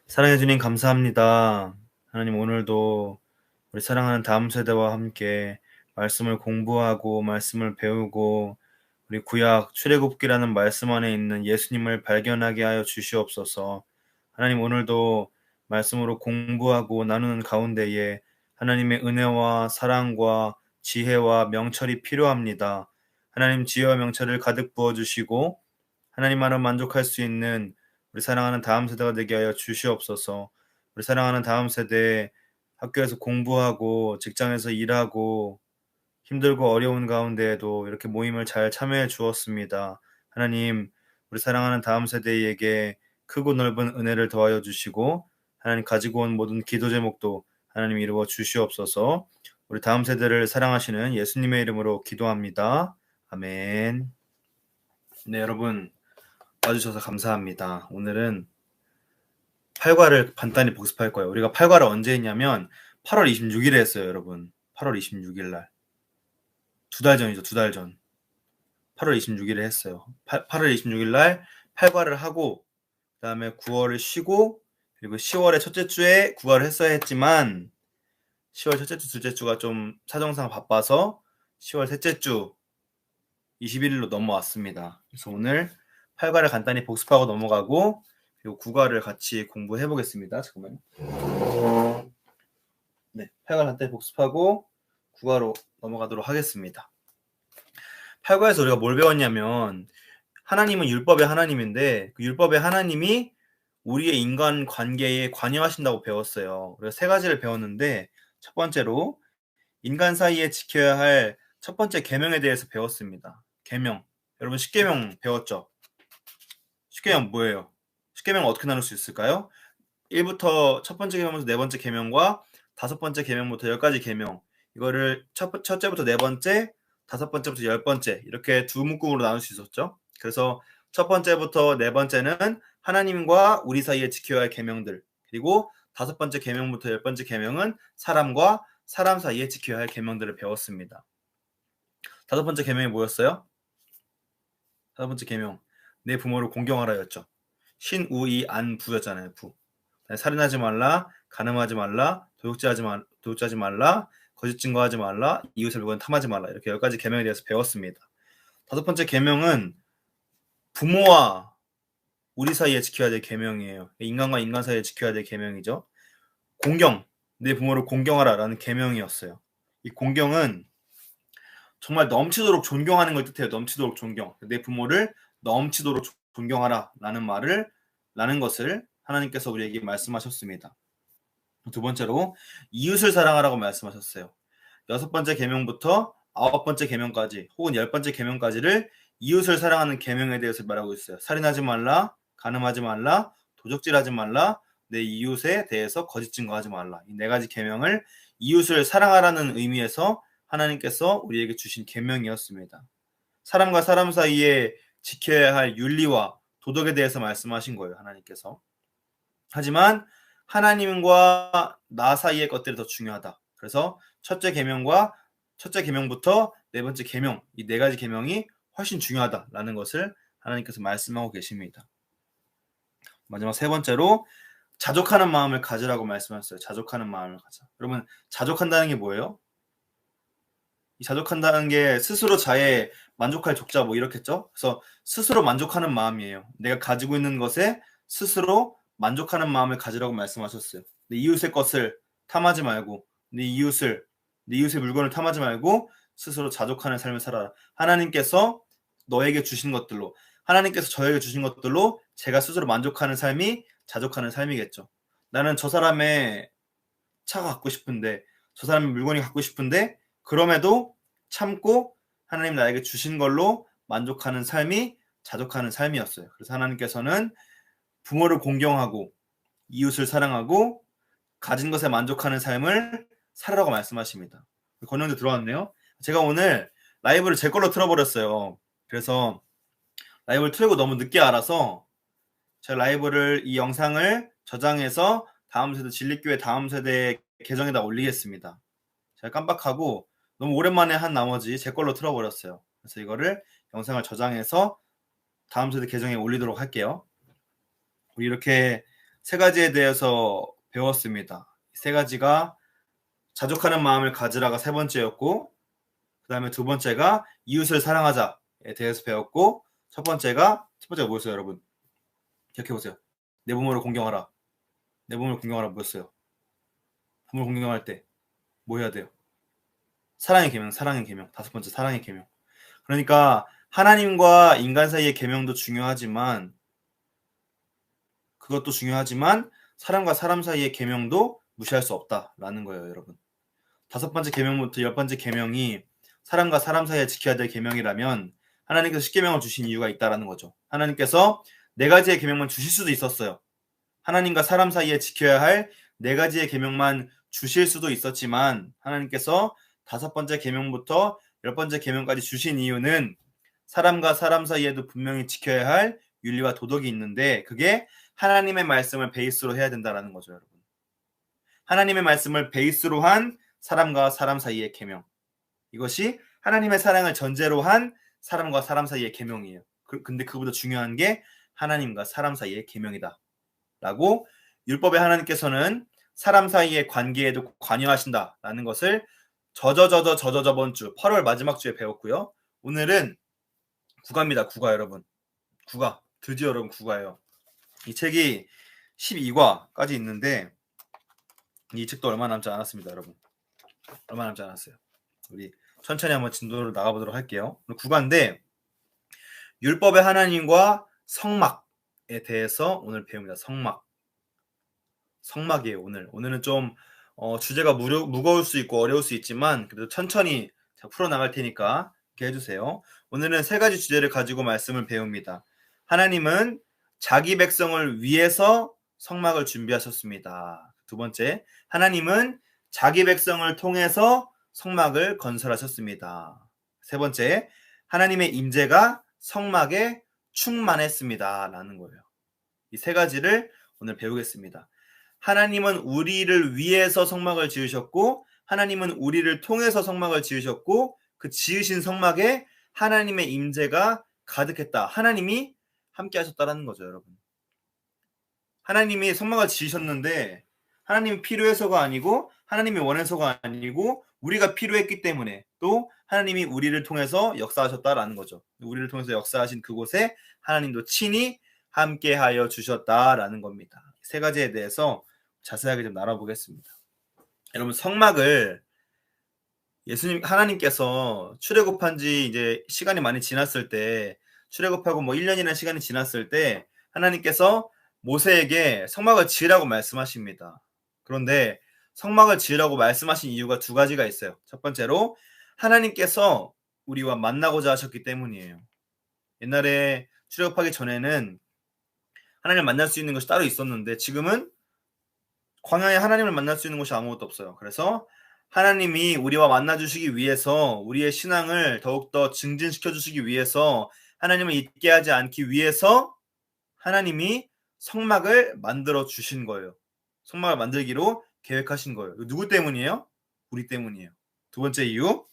사랑해 주님 감사합니다. 하나님 오늘도 우리 사랑하는 다음 세대와 함께 말씀을 공부하고 말씀을 배우고 우리 구약 출애굽기라는 말씀 안에 있는 예수님을 발견하게 하여 주시옵소서. 하나님 오늘도 말씀으로 공부하고 나누는 가운데에 하나님의 은혜와 사랑과 지혜와 명철이 필요합니다. 하나님 지혜와 명철을 가득 부어 주시고 하나님 안에 만족할 수 있는 우리 사랑하는 다음 세대가 되게 하여 주시옵소서. 우리 사랑하는 다음 세대 학교에서 공부하고 직장에서 일하고 힘들고 어려운 가운데에도 이렇게 모임을 잘 참여해 주었습니다. 하나님, 우리 사랑하는 다음 세대에게 크고 넓은 은혜를 더하여 주시고 하나님 가지고 온 모든 기도 제목도 하나님 이루어 주시옵소서. 우리 다음 세대를 사랑하시는 예수님의 이름으로 기도합니다. 아멘. 네, 여러분 와주셔서 감사합니다. 오늘은 팔과를 간단히 복습할 거예요. 우리가 팔과를 언제 했냐면 8월 26일에 했어요, 여러분. 8월 26일 날. 2달 전이죠, 2달 전. 8월 26일에 했어요. 8월 26일 날 팔과를 하고 그다음에 9월을 쉬고 그리고 10월의 첫째 주에 9과를 했어야 했지만 10월 첫째 주, 둘째 주가 좀 사정상 바빠서 10월 셋째 주 21일로 넘어왔습니다. 그래서 오늘 8과를 간단히 복습하고 넘어가고 그리고 9과를 같이 공부해 보겠습니다. 잠깐만요. 네, 8과 간단히 복습하고 9과로 넘어가도록 하겠습니다. 8과에서 우리가 뭘 배웠냐면 하나님은 율법의 하나님인데 그 율법의 하나님이 우리의 인간 관계에 관여하신다고 배웠어요. 우리가 세 가지를 배웠는데 첫 번째로 인간 사이에 지켜야 할 첫 번째 계명에 대해서 배웠습니다. 계명. 여러분 십계명 배웠죠? 십계명 뭐예요? 십계명 어떻게 나눌 수 있을까요? 1부터 첫 번째 계명부터 네 번째 계명과 다섯 번째 계명부터 10가지 계명. 이거를 첫째부터 네 번째, 다섯 번째부터 10번째 이렇게 두 묶음으로 나눌 수 있었죠. 그래서 첫 번째부터 네 번째는 하나님과 우리 사이에 지켜야 할 계명들. 그리고 다섯 번째 계명부터 10번째 계명은 사람과 사람 사이에 지켜야 할 계명들을 배웠습니다. 다섯 번째 계명이 뭐였어요? 다섯 번째 계명. 내 부모를 공경하라였죠. 신우이 안부였잖아요. 부. 살인하지 말라, 간음하지 말라, 도둑질하지 말라, 거짓 증거하지 말라, 이웃의 물건 탐하지 말라. 이렇게 10가지 계명에 대해서 배웠습니다. 다섯 번째 계명은 부모와 우리 사이에 지켜야 될 계명이에요. 인간과 인간 사이에 지켜야 될 계명이죠. 공경, 내 부모를 공경하라라는 계명이었어요. 이 공경은 정말 넘치도록 존경하는 걸 뜻해요. 넘치도록 존경. 내 부모를 넘치도록 존경하라라는 것을 하나님께서 우리에게 말씀하셨습니다. 두 번째로 이웃을 사랑하라고 말씀하셨어요. 여섯 번째 계명부터 아홉 번째 계명까지 혹은 열 번째 계명까지를 이웃을 사랑하는 계명에 대해서 말하고 있어요. 살인하지 말라, 간음하지 말라, 도적질하지 말라, 내 이웃에 대해서 거짓 증거하지 말라. 이 네 가지 계명을 이웃을 사랑하라는 의미에서 하나님께서 우리에게 주신 계명이었습니다. 사람과 사람 사이에 지켜야 할 윤리와 도덕에 대해서 말씀하신 거예요. 하나님께서. 하지만 하나님과 나 사이의 것들이 더 중요하다. 그래서 첫째 계명부터 네 번째 계명, 이 네 가지 계명이 훨씬 중요하다라는 것을 하나님께서 말씀하고 계십니다. 마지막 세 번째로 자족하는 마음을 가지라고 말씀하셨어요. 자족하는 마음을 가져. 여러분, 자족한다는 게 뭐예요? 이 자족한다는 게 스스로 자에 만족할 족자 뭐 이렇겠죠? 그래서 스스로 만족하는 마음이에요. 내가 가지고 있는 것에 스스로 만족하는 마음을 가지라고 말씀하셨어요. 내 이웃의 것을 탐하지 말고 내 이웃의 물건을 탐하지 말고 스스로 자족하는 삶을 살아라. 하나님께서 너에게 주신 것들로 하나님께서 저에게 주신 것들로 제가 스스로 만족하는 삶이 자족하는 삶이겠죠. 나는 저 사람의 차가 갖고 싶은데 저 사람의 물건이 갖고 싶은데 그럼에도 참고 하나님 나에게 주신 걸로 만족하는 삶이 자족하는 삶이었어요. 그래서 하나님께서는 부모를 공경하고 이웃을 사랑하고 가진 것에 만족하는 삶을 살아라고 말씀하십니다. 권영도 들어왔네요. 제가 오늘 라이브를 제 걸로 틀어버렸어요. 그래서 라이브를 틀고 너무 늦게 알아서 제가 이 영상을 저장해서 다음 세대 진리교회 다음 세대 계정에다 올리겠습니다. 제가 깜빡하고 너무 오랜만에 한 나머지 제 걸로 틀어버렸어요. 그래서 이거를 영상을 저장해서 다음 세대 계정에 올리도록 할게요. 우리 이렇게 세 가지에 대해서 배웠습니다. 세 가지가 자족하는 마음을 가지라가 세 번째였고, 그 다음에 두 번째가 이웃을 사랑하자에 대해서 배웠고, 첫 번째가 뭐였어요, 여러분? 기억해보세요. 내 부모를 공경하라. 내 부모를 공경하라 뭐였어요? 부모를 공경할 때 뭐 해야 돼요? 사랑의 계명, 사랑의 계명. 다섯 번째, 사랑의 계명. 그러니까 하나님과 인간 사이의 계명도 중요하지만, 그것도 중요하지만 사람과 사람 사이의 계명도 무시할 수 없다라는 거예요, 여러분. 다섯 번째 계명부터 열 번째 계명이 사람과 사람 사이에 지켜야 될 계명이라면 하나님께서 십계명을 주신 이유가 있다라는 거죠. 하나님께서 네 가지의 계명만 주실 수도 있었어요. 하나님과 사람 사이에 지켜야 할 네 가지의 계명만 주실 수도 있었지만 하나님께서 다섯 번째 계명부터 열 번째 계명까지 주신 이유는 사람과 사람 사이에도 분명히 지켜야 할 윤리와 도덕이 있는데 그게 하나님의 말씀을 베이스로 해야 된다는 거죠, 여러분. 하나님의 말씀을 베이스로 한 사람과 사람 사이의 계명. 이것이 하나님의 사랑을 전제로 한 사람과 사람 사이의 계명이에요. 근데 그보다 중요한 게 하나님과 사람 사이의 계명이다. 라고 율법의 하나님께서는 사람 사이의 관계에도 관여하신다라는 것을 저번 주 8월 마지막 주에 배웠고요. 오늘은 국어입니다. 국어 여러분. 국어. 드디어 여러분 국어예요. 이 책이 12과까지 있는데 이 책도 얼마 남지 않았습니다, 여러분. 얼마 남지 않았어요. 우리 천천히 한번 진도를 나가보도록 할게요. 국어인데 율법의 하나님과 성막에 대해서 오늘 배웁니다. 성막이에요. 오늘은 좀 주제가 무거울 수 있고 어려울 수 있지만 그래도 천천히 풀어나갈 테니까 이렇게 해주세요. 오늘은 세 가지 주제를 가지고 말씀을 배웁니다. 하나님은 자기 백성을 위해서 성막을 준비하셨습니다. 두 번째, 하나님은 자기 백성을 통해서 성막을 건설하셨습니다. 세 번째, 하나님의 임재가 성막에 충만했습니다. 라는 거예요. 이 세 가지를 오늘 배우겠습니다. 하나님은 우리를 위해서 성막을 지으셨고 하나님은 우리를 통해서 성막을 지으셨고 그 지으신 성막에 하나님의 임재가 가득했다. 하나님이 함께 하셨다라는 거죠, 여러분. 하나님이 성막을 지으셨는데 하나님이 필요해서가 아니고 하나님이 원해서가 아니고 우리가 필요했기 때문에 또 하나님이 우리를 통해서 역사하셨다라는 거죠. 우리를 통해서 역사하신 그곳에 하나님도 친히 함께하여 주셨다라는 겁니다. 세 가지에 대해서 자세하게 좀 나눠보겠습니다. 여러분, 성막을 하나님께서 출애굽한 지 이제 시간이 많이 지났을 때, 출애굽하고 1년이라는 시간이 지났을 때 하나님께서 모세에게 성막을 지으라고 말씀하십니다. 그런데 성막을 지으라고 말씀하신 이유가 두 가지가 있어요. 첫 번째로 하나님께서 우리와 만나고자 하셨기 때문이에요. 옛날에 출애굽하기 전에는 하나님을 만날 수 있는 것이 따로 있었는데 지금은 광야에 하나님을 만날 수 있는 곳이 아무것도 없어요. 그래서 하나님이 우리와 만나주시기 위해서 우리의 신앙을 더욱더 증진시켜주시기 위해서 하나님을 잊게 하지 않기 위해서 하나님이 성막을 만들어 주신 거예요. 성막을 만들기로 계획하신 거예요. 누구 때문이에요? 우리 때문이에요. 두 번째 이유,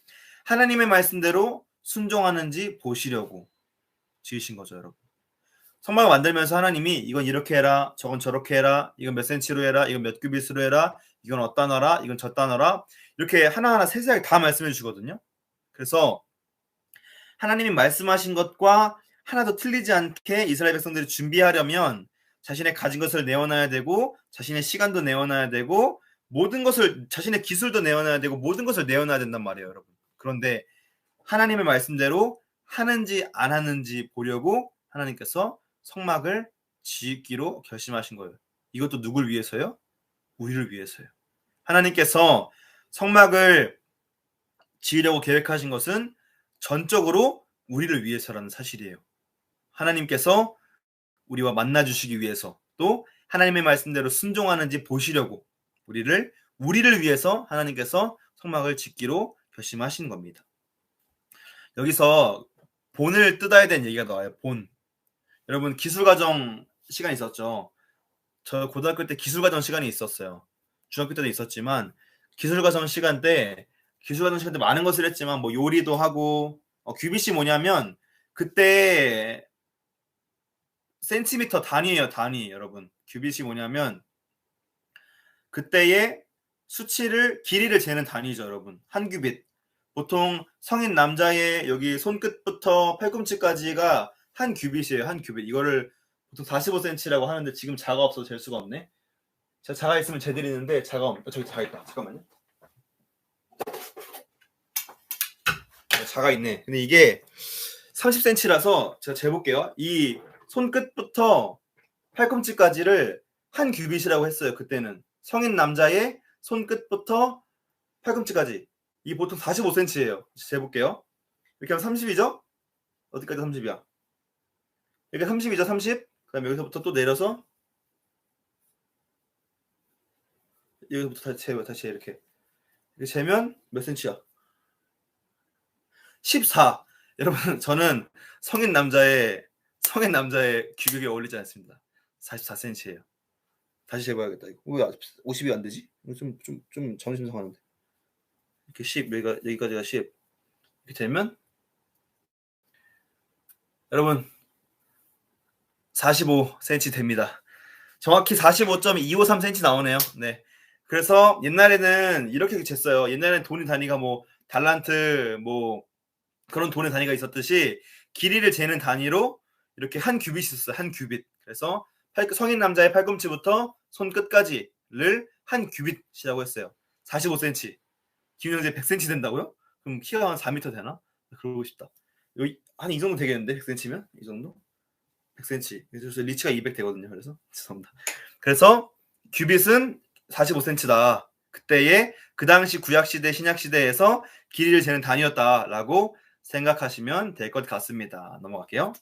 하나님의 말씀대로 순종하는지 보시려고 지으신 거죠, 여러분. 성막을 만들면서 하나님이 이건 이렇게 해라, 저건 저렇게 해라, 이건 몇 센치로 해라, 이건 몇 규빗으로 해라, 이건 어디다 놔라, 이건 저기다 놔라, 이렇게 하나하나 세세하게 다 말씀해 주시거든요. 그래서 하나님이 말씀하신 것과 하나도 틀리지 않게 이스라엘 백성들이 준비하려면 자신의 가진 것을 내어놔야 되고 자신의 시간도 내어놔야 되고 모든 것을, 자신의 기술도 내어놔야 되고 모든 것을 내어놔야 된단 말이에요, 여러분. 그런데 하나님의 말씀대로 하는지 안 하는지 보려고 하나님께서 성막을 짓기로 결심하신 거예요. 이것도 누굴 위해서요? 우리를 위해서요. 하나님께서 성막을 지으려고 계획하신 것은 전적으로 우리를 위해서라는 사실이에요. 하나님께서 우리와 만나주시기 위해서 또 하나님의 말씀대로 순종하는지 보시려고 우리를 위해서 하나님께서 성막을 짓기로 결심하신 겁니다. 여기서 본을 뜯어야 되는 얘기가 나와요. 본. 여러분, 기술과정 시간 있었죠? 저 고등학교 때 기술과정 시간이 있었어요. 중학교 때도 있었지만 기술과정 시간 때 많은 것을 했지만 요리도 하고 규빗이 뭐냐면 그때 센티미터 단위예요. 단위 여러분. 규빗이 뭐냐면 그때의 수치를 길이를 재는 단위죠 여러분. 한 규빗. 보통 성인 남자의 여기 손끝부터 팔꿈치까지가 한 규빗이에요. 한 규빗. 이거를 보통 45cm라고 하는데 지금 자가 없어서 잴 수가 없네. 제가 자가 있으면 재드리는데 자가 없. 저기 자가 있다. 잠깐만요. 자가 있네. 근데 이게 30cm라서 제가 재볼게요. 이 손끝부터 팔꿈치까지를 한 규빗이라고 했어요. 그때는 성인 남자의 손끝부터 팔꿈치까지. 이 보통 45cm예요. 재볼게요. 이렇게 하면 30이죠? 어디까지 30이야? 이렇게 30이죠? 30. 그다음에 여기서부터 또 내려서 여기서부터 다시 이렇게 재면 몇 cm야? 14. 여러분 저는 성인 남자의 규격에 어울리지 않습니다. 44cm예요. 다시 재봐야겠다. 이거 왜 50이 안 되지? 좀 점심 상하는데. 이렇게 10 여기까지가 10 이렇게 되면 여러분 45cm 됩니다. 정확히 45.253cm 나오네요. 네. 그래서 옛날에는 이렇게 쟀어요. 옛날에는 돈의 단위가 뭐 달란트 뭐 그런 돈의 단위가 있었듯이 길이를 재는 단위로 이렇게 한 규빗이 있었어요. 한 규빗. 그래서 성인 남자의 팔꿈치부터 손끝까지를 한 규빗이라고 했어요. 45cm. 김영재 100cm 된다고요? 그럼 키가 한 4m 되나? 그러고 싶다. 여기 한 이 정도 되겠는데 100cm면? 이 정도? 100cm. 그래서 리치가 200 되거든요. 그래서 죄송합니다. 그래서 규빗은 45cm다. 그때의 그 당시 구약시대 신약시대에서 길이를 재는 단위였다라고 생각하시면 될 것 같습니다. 넘어갈게요.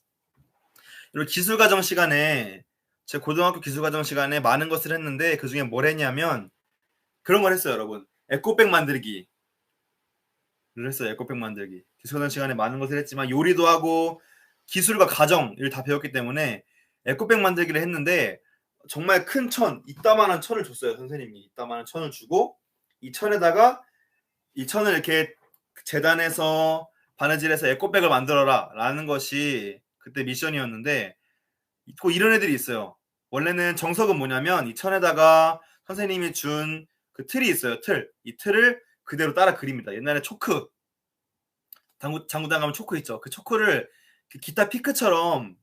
그리고 기술과정 시간에 제 고등학교 기술과정 시간에 많은 것을 했는데 그중에 뭘 했냐면 그런 걸 했어요. 여러분. 에코백 만들기를 했어요. 에코백 만들기. 기술과정 시간에 많은 것을 했지만 요리도 하고 기술과 가정을 다 배웠기 때문에 에코백 만들기를 했는데 정말 큰 천, 이따만한 천을 줬어요. 선생님이 이따만한 천을 주고 이 천에다가 이 천을 이렇게 재단해서 바느질해서 에코백을 만들어라 라는 것이 그때 미션이었는데 또 이런 애들이 있어요. 원래는 정석은 뭐냐면 이 천에다가 선생님이 준 그 틀이 있어요. 틀. 이 틀을 그대로 따라 그립니다. 옛날에 초크 장구장 가면 초크 있죠. 그 초크를 그 기타 피크처럼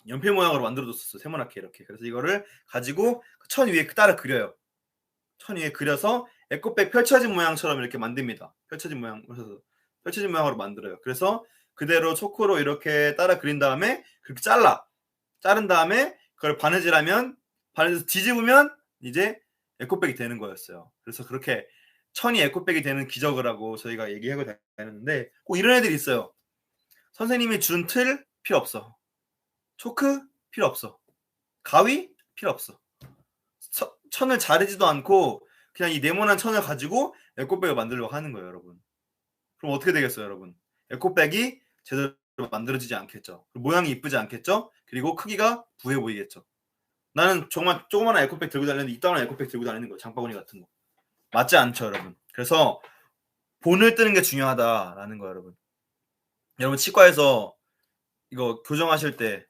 연필 모양으로 만들어줬었어요. 세모나게 이렇게. 그래서 이거를 가지고 천 위에 따라 그려요. 천 위에 그려서 에코백 펼쳐진 모양처럼 이렇게 만듭니다. 펼쳐진 모양으로 만들어요. 그래서 그대로 초크로 이렇게 따라 그린 다음에 그렇게 자른 다음에 그걸 바느질하면 바느질해서 뒤집으면 이제 에코백이 되는 거였어요. 그래서 그렇게 천이 에코백이 되는 기적을 하고 저희가 얘기하고 다녔는데 꼭 이런 애들이 있어요. 선생님이 준 틀 필요 없어. 초크 필요 없어. 가위 필요 없어. 천을 자르지도 않고 그냥 이 네모난 천을 가지고 에코백을 만들려고 하는 거예요, 여러분. 그럼 어떻게 되겠어요, 여러분? 에코백이 제대로 만들어지지 않겠죠. 모양이 이쁘지 않겠죠? 그리고 크기가 부해 보이겠죠. 나는 정말 조그마한 에코백 들고 다니는데 이따만한 에코백 들고 다니는 거예요. 장바구니 같은 거. 맞지 않죠, 여러분. 그래서 본을 뜨는 게 중요하다라는 거예요, 여러분. 여러분 치과에서 이거 교정하실 때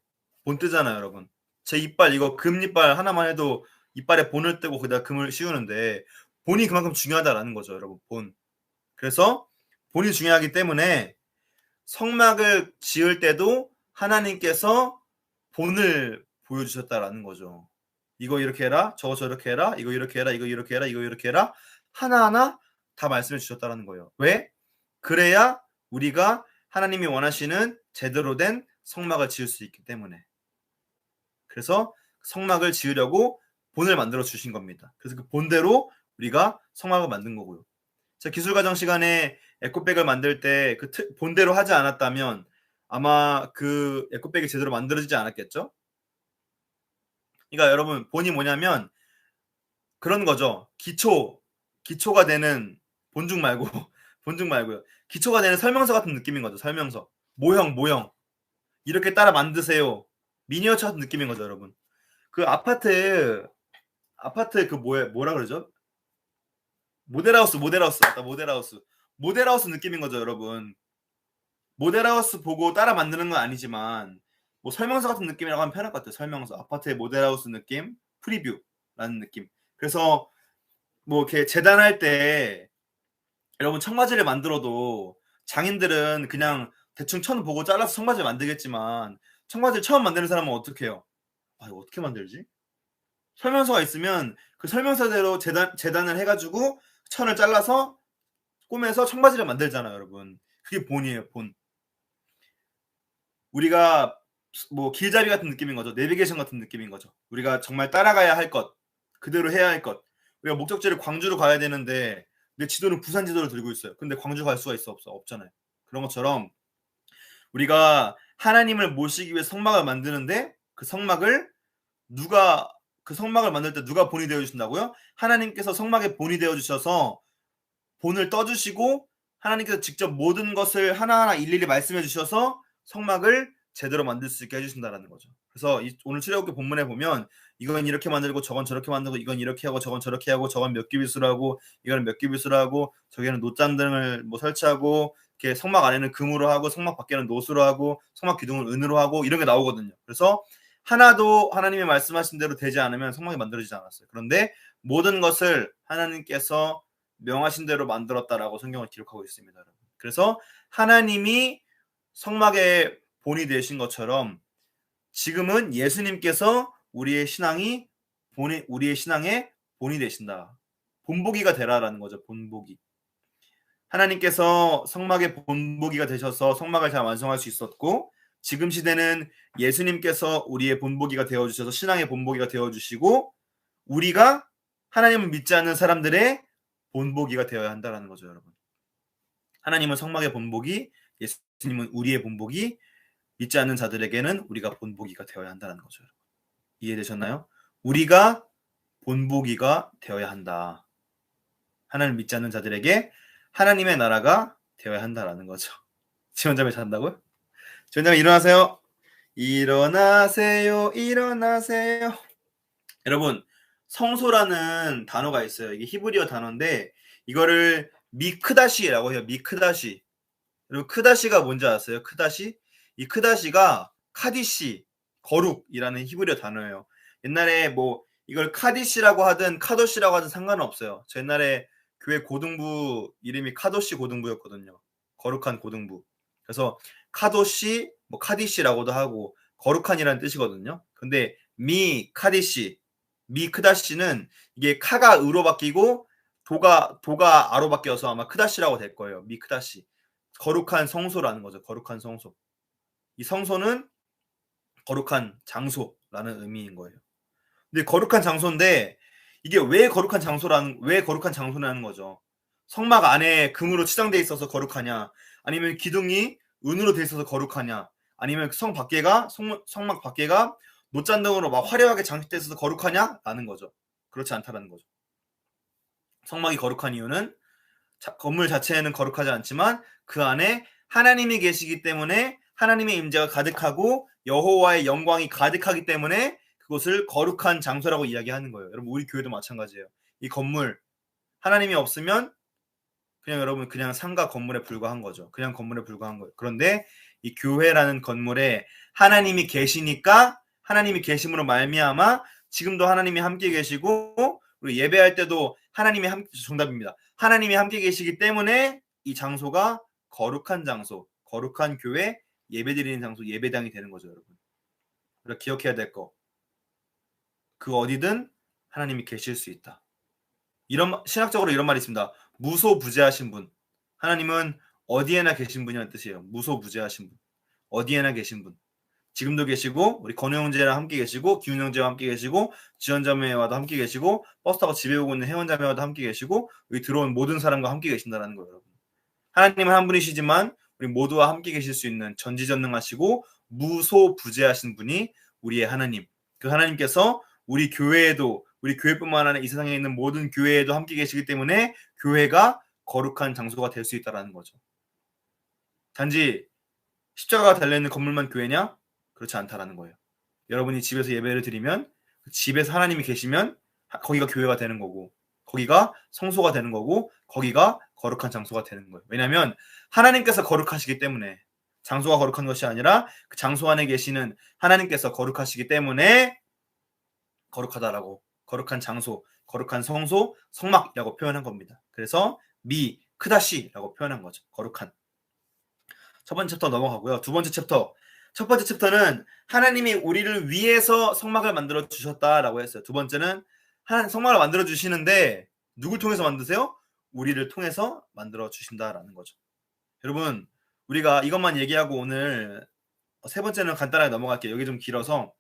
본 뜨잖아요, 여러분. 제 이빨 이거 금 이빨 하나만 해도 이빨에 본을 뜨고 거기다 금을 씌우는데 본이 그만큼 중요하다라는 거죠, 여러분. 본. 그래서 본이 중요하기 때문에 성막을 지을 때도 하나님께서 본을 보여주셨다라는 거죠. 이거 이렇게 해라, 저거 저렇게 해라, 이거 이렇게 해라, 이거 이렇게 해라, 이거 이렇게 해라 하나하나 다 말씀해 주셨다라는 거예요. 왜? 그래야 우리가 하나님이 원하시는 제대로 된 성막을 지을 수 있기 때문에. 그래서 성막을 지으려고 본을 만들어 주신 겁니다. 그래서 그 본대로 우리가 성막을 만든 거고요. 자, 기술과정 시간에 에코백을 만들 때 그 본대로 하지 않았다면 아마 그 에코백이 제대로 만들어지지 않았겠죠? 그러니까 여러분 본이 뭐냐면 그런 거죠. 기초가 되는 본죽 말고요. 기초가 되는 설명서 같은 느낌인 거죠. 설명서. 모형. 이렇게 따라 만드세요. 미니어처 같은 느낌인 거죠, 여러분. 그 아파트 그 뭐라 그러죠? 모델하우스. 아까 모델하우스 느낌인 거죠, 여러분. 모델하우스 보고 따라 만드는 건 아니지만 뭐 설명서 같은 느낌이라고 하면 편할 것 같아요. 설명서. 아파트의 모델하우스 느낌, 프리뷰라는 느낌. 그래서 뭐 이렇게 재단할 때 여러분 청바지를 만들어도 장인들은 그냥 대충 천 보고 잘라서 청바지를 만들겠지만 청바지를 처음 만드는 사람은 어떻게 해요? 아, 이거 어떻게 만들지? 설명서가 있으면 그 설명서대로 재단을 해가지고 천을 잘라서 꼬매서 청바지를 만들잖아요, 여러분. 그게 본이에요, 본. 우리가 뭐 길잡이 같은 느낌인 거죠. 내비게이션 같은 느낌인 거죠. 우리가 정말 따라가야 할 것, 그대로 해야 할 것. 우리가 목적지를 광주로 가야 되는데 내 지도는 부산 지도를 들고 있어요. 근데 광주 갈 수가 있어 없어? 없잖아요. 그런 것처럼 우리가 하나님을 모시기 위해 성막을 만드는데 그 성막을 만들 때 누가 본이 되어 주신다고요? 하나님께서 성막에 본이 되어 주셔서 본을 떠 주시고 하나님께서 직접 모든 것을 하나하나 일일이 말씀해 주셔서 성막을 제대로 만들 수 있게 해 주신다라는 거죠. 그래서 오늘 출애굽기 본문에 보면 이건 이렇게 만들고 저건 저렇게 만들고 이건 이렇게 하고 저건 저렇게 하고 저건 몇 규빗으로 하고 이거는 몇 규빗으로 하고 저기는 놋잔등을 뭐 설치하고 이렇게 성막 안에는 금으로 하고 성막 밖에는 노수로 하고 성막 기둥을 은으로 하고 이런 게 나오거든요. 그래서 하나도 하나님이 말씀하신 대로 되지 않으면 성막이 만들어지지 않았어요. 그런데 모든 것을 하나님께서 명하신 대로 만들었다라고 성경을 기록하고 있습니다. 여러분. 그래서 하나님이 성막의 본이 되신 것처럼 지금은 예수님께서 우리의 신앙의 본이 되신다. 본보기가 되라라는 거죠. 본보기. 하나님께서 성막의 본보기가 되셔서 성막을 잘 완성할 수 있었고 지금 시대는 예수님께서 우리의 본보기가 되어주셔서 신앙의 본보기가 되어주시고 우리가 하나님을 믿지 않는 사람들의 본보기가 되어야 한다는 거죠. 여러분. 하나님은 성막의 본보기, 예수님은 우리의 본보기, 믿지 않는 자들에게는 우리가 본보기가 되어야 한다는 거죠. 여러분. 이해되셨나요? 우리가 본보기가 되어야 한다. 하나님을 믿지 않는 자들에게 하나님의 나라가 되어야 한다라는 거죠. 지원자매 잘한다고요? 지원자매 일어나세요. 일어나세요. 일어나세요. 여러분 성소라는 단어가 있어요. 이게 히브리어 단어인데 이거를 미크다시라고 해요. 미크다시. 여러분 크다시가 뭔지 아세요? 크다시? 이 크다시가 카디시, 거룩이라는 히브리어 단어예요. 옛날에 뭐 이걸 카디시라고 하든 카도시라고 하든 상관은 없어요. 저 옛날에 교회 고등부 이름이 카도시 고등부였거든요. 거룩한 고등부. 그래서 카도시, 뭐 카디시라고도 하고 거룩한이라는 뜻이거든요. 근데 미 카디시, 미 크다시는 이게 카가 으로 바뀌고 도가 아로 바뀌어서 아마 크다시라고 될 거예요. 미 크다시. 거룩한 성소라는 거죠. 거룩한 성소. 이 성소는 거룩한 장소라는 의미인 거예요. 근데 거룩한 장소인데 이게 왜 거룩한 장소라는 거죠. 성막 안에 금으로 치장돼 있어서 거룩하냐? 아니면 기둥이 은으로 돼 있어서 거룩하냐? 아니면 성막 밖에가 놋잔등으로 막 화려하게 장식돼 있어서 거룩하냐라는 거죠. 그렇지 않다라는 거죠. 성막이 거룩한 이유는 건물 자체에는 거룩하지 않지만 그 안에 하나님이 계시기 때문에 하나님의 임재가 가득하고 여호와의 영광이 가득하기 때문에 그것을 거룩한 장소라고 이야기하는 거예요. 여러분 우리 교회도 마찬가지예요. 이 건물 하나님이 없으면 그냥 상가 건물에 불과한 거죠. 그냥 건물에 불과한 거예요. 그런데 이 교회라는 건물에 하나님이 계시니까 하나님이 계심으로 말미암아 지금도 하나님이 함께 계시고 우리 예배할 때도 정답입니다. 하나님이 함께 계시기 때문에 이 장소가 거룩한 장소, 거룩한 교회, 예배드리는 장소, 예배당이 되는 거죠, 여러분. 우리가 기억해야 될 거. 그 어디든 하나님이 계실 수 있다. 신학적으로 이런 말이 있습니다. 무소부재하신 분. 하나님은 어디에나 계신 분이라는 뜻이에요. 무소부재하신 분. 어디에나 계신 분. 지금도 계시고 우리 건우 형제랑 함께 계시고 기훈 형제와 함께 계시고 지원자매와도 함께 계시고 버스 타고 집에 오고 있는 회원자매와도 함께 계시고 여기 들어온 모든 사람과 함께 계신다는 거예요. 여러분. 하나님은 한 분이시지만 우리 모두와 함께 계실 수 있는 전지전능하시고 무소부재하신 분이 우리의 하나님. 그 하나님께서 우리 교회뿐만 아니라 이 세상에 있는 모든 교회에도 함께 계시기 때문에 교회가 거룩한 장소가 될 수 있다는 거죠. 단지 십자가가 달려있는 건물만 교회냐? 그렇지 않다라는 거예요. 여러분이 집에서 예배를 드리면 집에서 하나님이 계시면 거기가 교회가 되는 거고 거기가 성소가 되는 거고 거기가 거룩한 장소가 되는 거예요. 왜냐하면 하나님께서 거룩하시기 때문에 장소가 거룩한 것이 아니라 그 장소 안에 계시는 하나님께서 거룩하시기 때문에 거룩하다라고, 거룩한 장소, 거룩한 성소, 성막이라고 표현한 겁니다. 그래서 미 크다시라고 표현한 거죠. 거룩한. 첫 번째 챕터 넘어가고요. 두 번째 챕터. 첫 번째 챕터는 하나님이 우리를 위해서 성막을 만들어 주셨다라고 했어요. 두 번째는 성막을 만들어 주시는데 누굴 통해서 만드세요? 우리를 통해서 만들어 주신다라는 거죠. 여러분, 우리가 이것만 얘기하고 오늘 세 번째는 간단하게 넘어갈게요. 여기 좀 길어서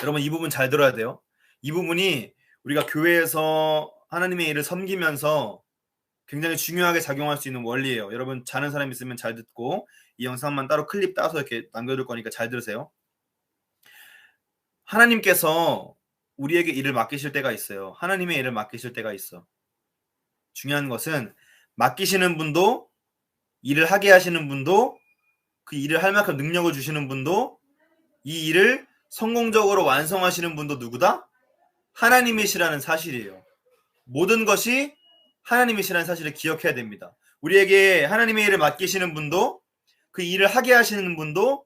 여러분 이 부분 잘 들어야 돼요. 이 부분이 우리가 교회에서 하나님의 일을 섬기면서 굉장히 중요하게 작용할 수 있는 원리예요. 여러분 자는 사람 있으면 잘 듣고 이 영상만 따로 클립 따서 이렇게 남겨둘 거니까 잘 들으세요. 하나님께서 우리에게 일을 맡기실 때가 있어요. 하나님의 일을 맡기실 때가 있어. 중요한 것은 맡기시는 분도, 일을 하게 하시는 분도, 그 일을 할 만큼 능력을 주시는 분도, 이 일을 성공적으로 완성하시는 분도 누구다? 하나님이시라는 사실이에요. 모든 것이 하나님이시라는 사실을 기억해야 됩니다. 우리에게 하나님의 일을 맡기시는 분도, 그 일을 하게 하시는 분도,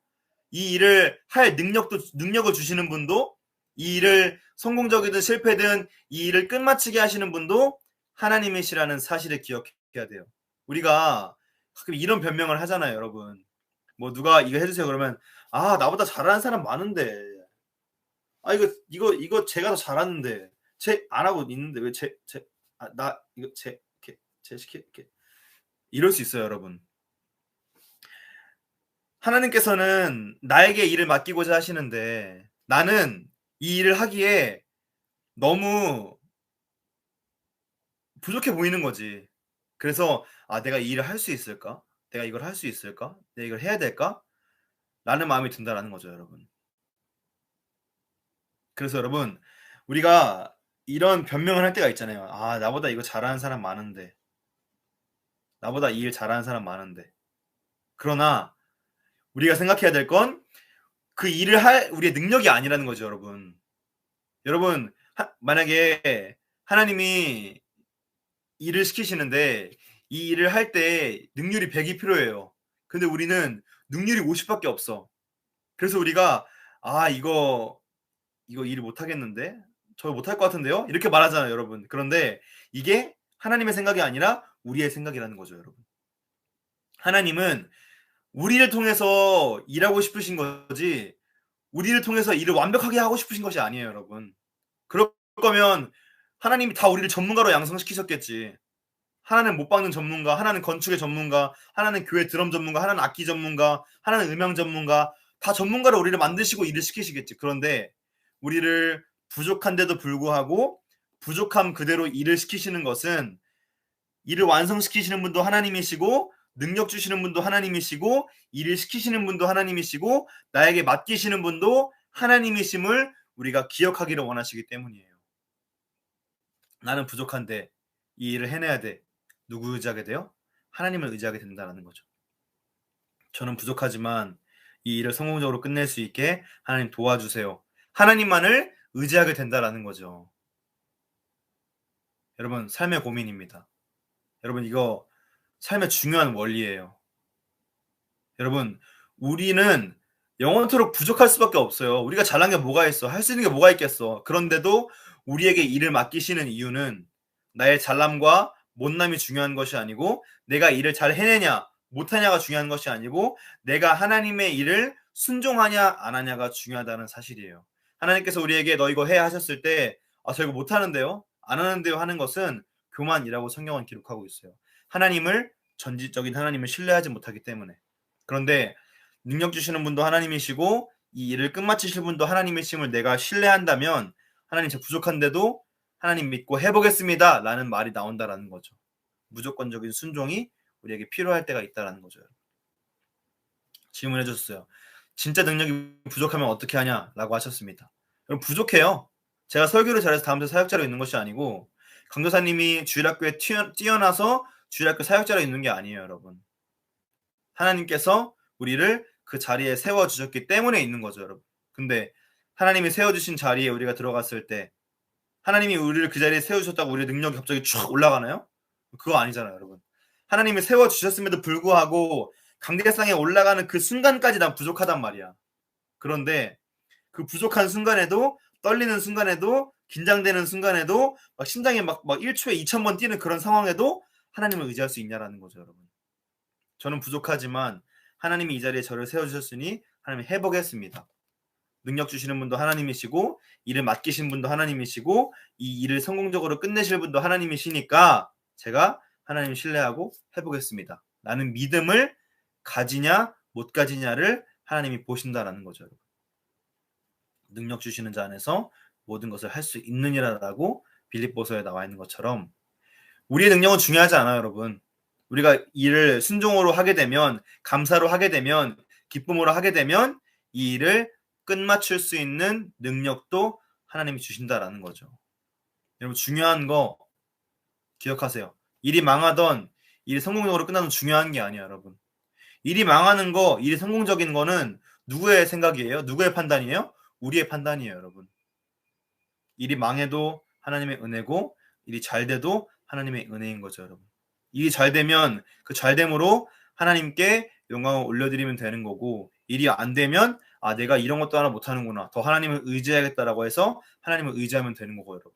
이 일을 할 능력을 주시는 분도, 이 일을 성공적이든 실패든 이 일을 끝마치게 하시는 분도 하나님이시라는 사실을 기억해야 돼요. 우리가 가끔 이런 변명을 하잖아요, 여러분. 뭐 누가 이거 해주세요 그러면 나보다 잘하는 사람 많은데, 이거 제가 더 잘하는데 제 안 하고 있는데 왜 제 시켜 이럴 수 있어요, 여러분. 하나님께서는 나에게 일을 맡기고자 하시는데 나는 이 일을 하기에 너무 부족해 보이는 거지. 그래서 내가 이 일을 할 수 있을까? 내가 이걸 할 수 있을까? 내가 이걸 해야 될까? 라는 마음이 든다라는 거죠, 여러분. 그래서 여러분, 우리가 이런 변명을 할 때가 있잖아요. 나보다 이거 잘하는 사람 많은데, 나보다 이 일 잘하는 사람 많은데. 그러나 우리가 생각해야 될 건 그 일을 할 우리의 능력이 아니라는 거죠, 여러분. 여러분, 만약에 하나님이 일을 시키시는데 이 일을 할 때 능률이 100이 필요해요. 근데 우리는 능률이 50밖에 없어. 그래서 우리가 이거 일을 못 하겠는데? 저 못할 것 같은데요? 이렇게 말하잖아요, 여러분. 그런데 이게 하나님의 생각이 아니라 우리의 생각이라는 거죠, 여러분. 하나님은 우리를 통해서 일하고 싶으신 거지 우리를 통해서 일을 완벽하게 하고 싶으신 것이 아니에요, 여러분. 그럴 거면 하나님이 다 우리를 전문가로 양성시키셨겠지. 하나는 못 박는 전문가, 하나는 건축의 전문가, 하나는 교회 드럼 전문가, 하나는 악기 전문가, 하나는 음향 전문가, 다 전문가로 우리를 만드시고 일을 시키시겠지. 그런데 우리를 부족한데도 불구하고 부족함 그대로 일을 시키시는 것은 일을 완성시키시는 분도 하나님이시고 능력 주시는 분도 하나님이시고 일을 시키시는 분도 하나님이시고 나에게 맡기시는 분도 하나님이심을 우리가 기억하기를 원하시기 때문이에요. 나는 부족한데 이 일을 해내야 돼. 누구 의지하게 돼요? 하나님을 의지하게 된다는 거죠. 저는 부족하지만 이 일을 성공적으로 끝낼 수 있게 하나님 도와주세요. 하나님만을 의지하게 된다는 거죠. 여러분, 삶의 고민입니다. 여러분, 이거 삶의 중요한 원리예요. 여러분, 우리는 영원토록 부족할 수밖에 없어요. 우리가 잘난 게 뭐가 있어? 할 수 있는 게 뭐가 있겠어? 그런데도 우리에게 일을 맡기시는 이유는 나의 잘남과 못남이 중요한 것이 아니고 내가 일을 잘 해내냐 못하냐가 중요한 것이 아니고 내가 하나님의 일을 순종하냐 안 하냐가 중요하다는 사실이에요. 하나님께서 우리에게 너 이거 해 하셨을 때 저 이거 못하는데요? 안 하는데요? 하는 것은 교만이라고 성경은 기록하고 있어요. 하나님을 전지적인 하나님을 신뢰하지 못하기 때문에. 그런데 능력 주시는 분도 하나님이시고 이 일을 끝마치실 분도 하나님이심을 내가 신뢰한다면 하나님 저 부족한데도 하나님 믿고 해보겠습니다 라는 말이 나온다라는 거죠. 무조건적인 순종이 우리에게 필요할 때가 있다라는 거죠. 질문해 주셨어요. 진짜 능력이 부족하면 어떻게 하냐라고 하셨습니다. 그럼 부족해요. 제가 설교를 잘해서 다음 주 사역자로 있는 것이 아니고 강도사님이 주일학교에 뛰어나서 주일학교 사역자로 있는 게 아니에요, 여러분. 하나님께서 우리를 그 자리에 세워주셨기 때문에 있는 거죠, 여러분. 근데 하나님이 세워주신 자리에 우리가 들어갔을 때 하나님이 우리를 그 자리에 세워주셨다고 우리의 능력이 갑자기 쭉 올라가나요? 그거 아니잖아요, 여러분. 하나님이 세워주셨음에도 불구하고 강대상에 올라가는 그 순간까지 난 부족하단 말이야. 그런데 그 부족한 순간에도, 떨리는 순간에도, 긴장되는 순간에도, 막 심장이 막 1초에 2,000번 뛰는 그런 상황에도 하나님을 의지할 수 있냐라는 거죠, 여러분. 저는 부족하지만 하나님이 이 자리에 저를 세워주셨으니 하나님이 회복했습니다. 능력 주시는 분도 하나님이시고, 일을 맡기신 분도 하나님이시고, 이 일을 성공적으로 끝내실 분도 하나님이시니까 제가 하나님 신뢰하고 회복했습니다. 라는 믿음을 가지냐 못 가지냐를 하나님이 보신다라는 거죠, 여러분. 능력 주시는 자 안에서 모든 것을 할 수 있느니라라고 빌립보서에 나와 있는 것처럼 우리의 능력은 중요하지 않아요, 여러분. 우리가 일을 순종으로 하게 되면, 감사로 하게 되면, 기쁨으로 하게 되면 이 일을 끝마칠 수 있는 능력도 하나님이 주신다라는 거죠. 여러분, 중요한 거 기억하세요. 일이 망하던 일이 성공적으로 끝나는 중요한 게 아니에요, 여러분. 일이 망하는 거, 일이 성공적인 거는 누구의 생각이에요? 누구의 판단이에요? 우리의 판단이에요, 여러분. 일이 망해도 하나님의 은혜고, 일이 잘 돼도 하나님의 은혜인 거죠, 여러분. 일이 잘 되면 그 잘됨으로 하나님께 영광을 올려드리면 되는 거고, 일이 안 되면 내가 이런 것도 하나 못하는구나, 더 하나님을 의지해야겠다라고 해서 하나님을 의지하면 되는 거고, 여러분.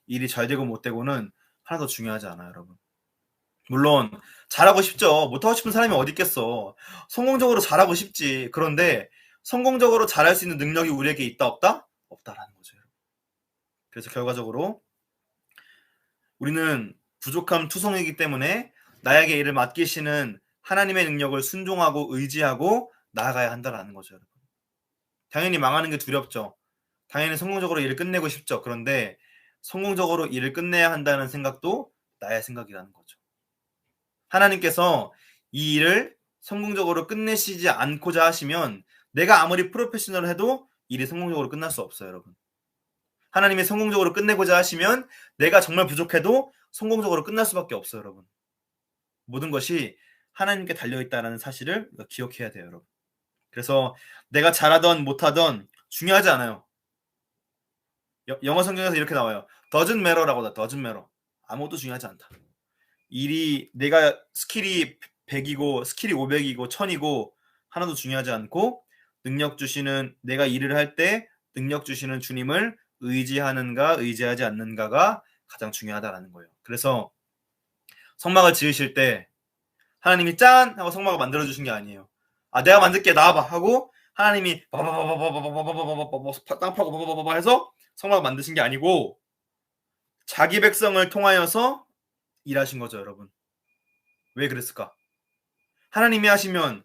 일이 잘 되고 못 되고는 하나도 중요하지 않아요, 여러분. 물론 잘하고 싶죠. 못하고 싶은 사람이 어디 있겠어. 성공적으로 잘하고 싶지. 그런데 성공적으로 잘할 수 있는 능력이 우리에게 있다 없다? 없다라는 거죠. 그래서 결과적으로 우리는 부족함 투성이기 때문에 나에게 일을 맡기시는 하나님의 능력을 순종하고 의지하고 나아가야 한다라는 거죠, 여러분. 당연히 망하는 게 두렵죠. 당연히 성공적으로 일을 끝내고 싶죠. 그런데 성공적으로 일을 끝내야 한다는 생각도 나의 생각이라는 거죠. 하나님께서 이 일을 성공적으로 끝내시지 않고자 하시면 내가 아무리 프로페셔널 해도 일이 성공적으로 끝날 수 없어요, 여러분. 하나님이 성공적으로 끝내고자 하시면 내가 정말 부족해도 성공적으로 끝날 수밖에 없어요, 여러분. 모든 것이 하나님께 달려있다는 사실을 기억해야 돼요, 여러분. 그래서 내가 잘하던 못하던 중요하지 않아요. 영어 성경에서 이렇게 나와요. doesn't matter라고 나 doesn't matter. 아무것도 중요하지 않다. 일이 내가 스킬이 100이고 스킬이 500이고 1000이고 하나도 중요하지 않고 능력 주시는 내가 일을 할 때 능력 주시는 주님을 의지하는가 의지하지 않는가가 가장 중요하다라는 거예요. 그래서 성막을 지으실 때 하나님이 짠 하고 성막을 만들어 주신 게 아니에요. 내가 만들게 나와봐 하고 하나님이 땅 파고 해서 성막을 만드신 게 아니고 자기 백성을 통하여서 일하신 거죠, 여러분. 왜 그랬을까? 하나님이 하시면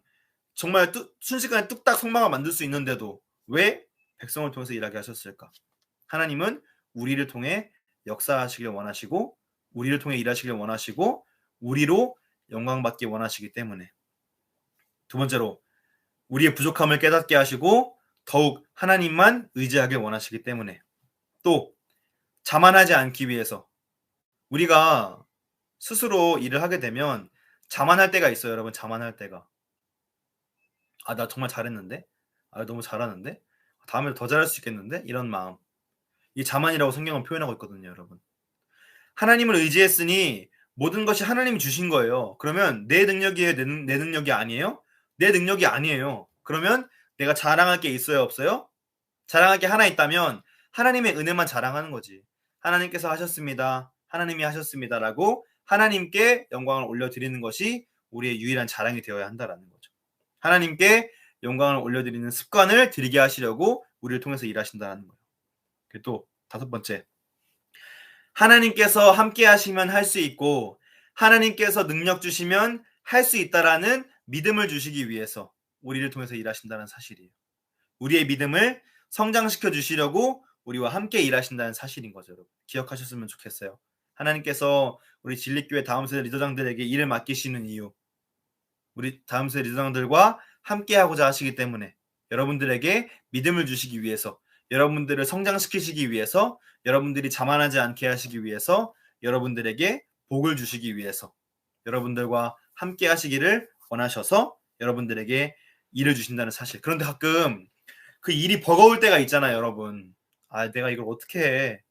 정말 순식간에 뚝딱 성막을 만들 수 있는데도 왜 백성을 통해서 일하게 하셨을까? 하나님은 우리를 통해 역사하시길 원하시고 우리를 통해 일하시길 원하시고 우리로 영광받기 원하시기 때문에. 두 번째로 우리의 부족함을 깨닫게 하시고 더욱 하나님만 의지하길 원하시기 때문에. 또 자만하지 않기 위해서. 우리가 스스로 일을 하게 되면 자만할 때가 있어요, 여러분. 자만할 때가. 나 정말 잘했는데? 너무 잘하는데? 다음에 더 잘할 수 있겠는데? 이런 마음. 이 자만이라고 성경은 표현하고 있거든요, 여러분. 하나님을 의지했으니 모든 것이 하나님이 주신 거예요. 그러면 내 능력이에요? 내 능력이 아니에요? 내 능력이 아니에요. 그러면 내가 자랑할 게 있어요, 없어요? 자랑할 게 하나 있다면 하나님의 은혜만 자랑하는 거지. 하나님께서 하셨습니다. 하나님이 하셨습니다라고 하나님께 영광을 올려드리는 것이 우리의 유일한 자랑이 되어야 한다라는 거죠. 하나님께 영광을 올려드리는 습관을 들이게 하시려고 우리를 통해서 일하신다는 거예요. 그리고 또 다섯 번째, 하나님께서 함께 하시면 할 수 있고 하나님께서 능력 주시면 할 수 있다라는 믿음을 주시기 위해서 우리를 통해서 일하신다는 사실이에요. 우리의 믿음을 성장시켜 주시려고 우리와 함께 일하신다는 사실인 거죠, 여러분. 기억하셨으면 좋겠어요. 하나님께서 우리 진리교회 다음세대 리더장들에게 일을 맡기시는 이유, 우리 다음세대 리더장들과 함께 하고자 하시기 때문에, 여러분들에게 믿음을 주시기 위해서, 여러분들을 성장시키시기 위해서, 여러분들이 자만하지 않게 하시기 위해서, 여러분들에게 복을 주시기 위해서, 여러분들과 함께 하시기를 원하셔서 여러분들에게 일을 주신다는 사실. 그런데 가끔 그 일이 버거울 때가 있잖아요, 여러분. 내가 이걸 어떻게 해?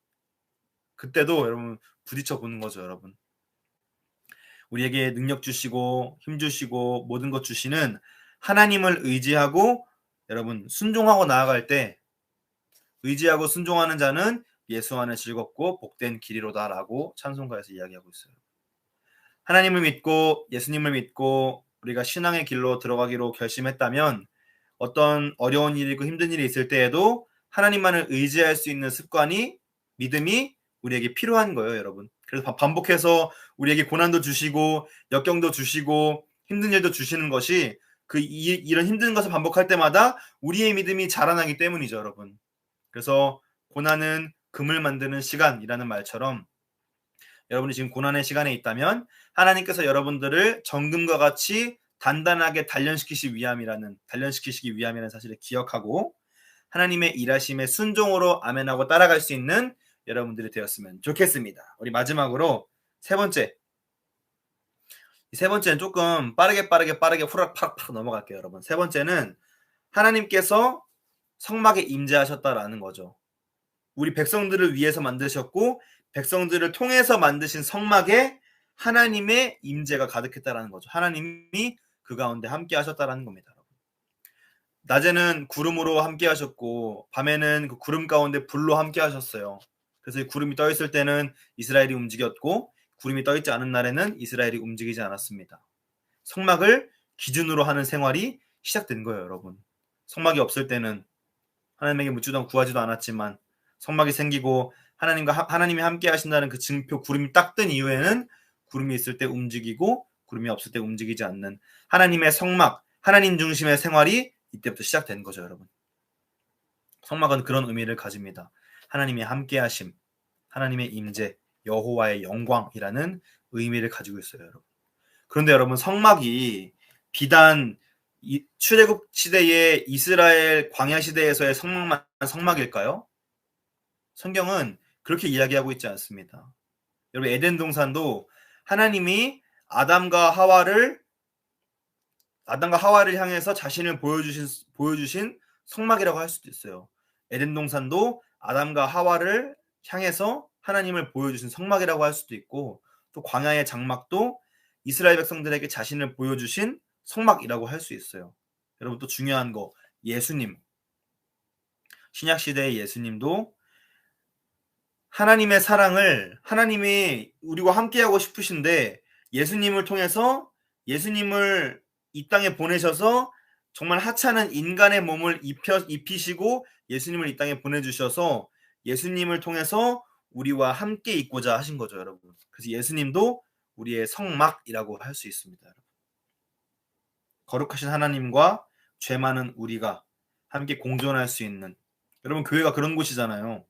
그때도 여러분 부딪혀 보는 거죠, 여러분. 우리에게 능력 주시고 힘 주시고 모든 것 주시는 하나님을 의지하고 여러분 순종하고 나아갈 때 의지하고 순종하는 자는 예수 안에 즐겁고 복된 길이로다라고 찬송가에서 이야기하고 있어요. 하나님을 믿고 예수님을 믿고 우리가 신앙의 길로 들어가기로 결심했다면 어떤 어려운 일이고 힘든 일이 있을 때에도 하나님만을 의지할 수 있는 습관이 믿음이 우리에게 필요한 거예요, 여러분. 그래서 반복해서 우리에게 고난도 주시고 역경도 주시고 힘든 일도 주시는 것이 이런 힘든 것을 반복할 때마다 우리의 믿음이 자라나기 때문이죠, 여러분. 그래서 고난은 금을 만드는 시간이라는 말처럼 여러분이 지금 고난의 시간에 있다면 하나님께서 여러분들을 정금과 같이 단단하게 단련시키시기 위함이라는 사실을 기억하고 하나님의 일하심에 순종으로 아멘하고 따라갈 수 있는 여러분들이 되었으면 좋겠습니다. 우리 마지막으로 세 번째는 조금 빠르게 후락팍 넘어갈게요, 여러분. 세 번째는 하나님께서 성막에 임재하셨다라는 거죠. 우리 백성들을 위해서 만드셨고 백성들을 통해서 만드신 성막에 하나님의 임재가 가득했다라는 거죠. 하나님이 그 가운데 함께 하셨다라는 겁니다. 낮에는 구름으로 함께 하셨고 밤에는 그 구름 가운데 불로 함께 하셨어요. 그래서 이 구름이 떠 있을 때는 이스라엘이 움직였고 구름이 떠 있지 않은 날에는 이스라엘이 움직이지 않았습니다. 성막을 기준으로 하는 생활이 시작된 거예요, 여러분. 성막이 없을 때는 하나님에게 묻지도 구하지도 않았지만 성막이 생기고 하나님이 함께 하신다는 그 증표 구름이 딱 뜬 이후에는 구름이 있을 때 움직이고 구름이 없을 때 움직이지 않는 하나님의 성막, 하나님 중심의 생활이 이때부터 시작된 거죠, 여러분. 성막은 그런 의미를 가집니다. 하나님의 함께 하심, 하나님의 임재, 여호와의 영광이라는 의미를 가지고 있어요, 여러분. 그런데 여러분, 성막이 비단 출애굽 시대의 이스라엘 광야 시대에서의 성막일까요? 성경은 그렇게 이야기하고 있지 않습니다. 여러분, 에덴 동산도 하나님이 아담과 하와를 향해서 자신을 보여주신 성막이라고 할 수도 있어요. 에덴 동산도 아담과 하와를 향해서 하나님을 보여주신 성막이라고 할 수도 있고 또 광야의 장막도 이스라엘 백성들에게 자신을 보여주신 성막이라고 할 수 있어요. 여러분, 또 중요한 거, 예수님. 신약 시대의 예수님도 하나님의 사랑을 하나님이 우리와 함께하고 싶으신데 예수님을 통해서 예수님을 이 땅에 보내셔서 정말 하찮은 인간의 몸을 입히시고 예수님을 이 땅에 보내주셔서 예수님을 통해서 우리와 함께 있고자 하신 거죠, 여러분. 그래서 예수님도 우리의 성막이라고 할 수 있습니다. 여러분. 거룩하신 하나님과 죄 많은 우리가 함께 공존할 수 있는, 여러분, 교회가 그런 곳이잖아요.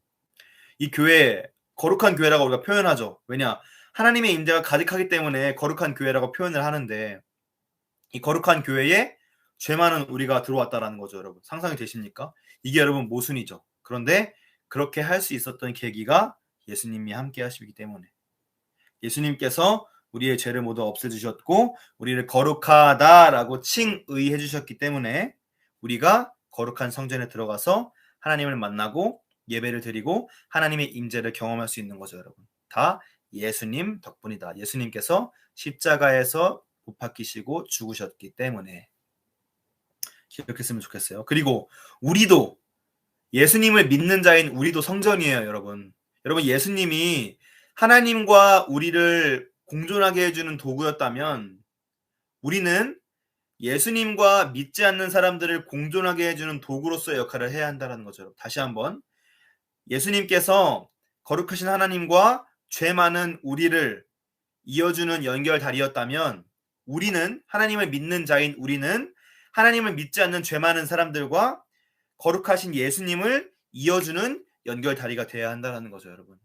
이 교회, 거룩한 교회라고 우리가 표현하죠. 왜냐? 하나님의 임재가 가득하기 때문에 거룩한 교회라고 표현을 하는데 이 거룩한 교회에 죄 많은 우리가 들어왔다라는 거죠, 여러분. 상상이 되십니까? 이게 여러분 모순이죠. 그런데 그렇게 할 수 있었던 계기가 예수님이 함께 하시기 때문에 예수님께서 우리의 죄를 모두 없애주셨고 우리를 거룩하다라고 칭의해 주셨기 때문에 우리가 거룩한 성전에 들어가서 하나님을 만나고 예배를 드리고 하나님의 임재를 경험할 수 있는 거죠, 여러분. 다 예수님 덕분이다. 예수님께서 십자가에서 못 박히시고 죽으셨기 때문에 기억했으면 좋겠어요. 그리고 우리도 예수님을 믿는 자인 우리도 성전이에요, 여러분. 여러분, 예수님이 하나님과 우리를 공존하게 해주는 도구였다면 우리는 예수님과 믿지 않는 사람들을 공존하게 해주는 도구로서의 역할을 해야 한다는 거죠. 다시 한번, 예수님께서 거룩하신 하나님과 죄 많은 우리를 이어주는 연결다리였다면 우리는, 하나님을 믿는 자인 우리는 하나님을 믿지 않는 죄 많은 사람들과 거룩하신 예수님을 이어주는 연결다리가 되어야 한다는 거죠, 여러분.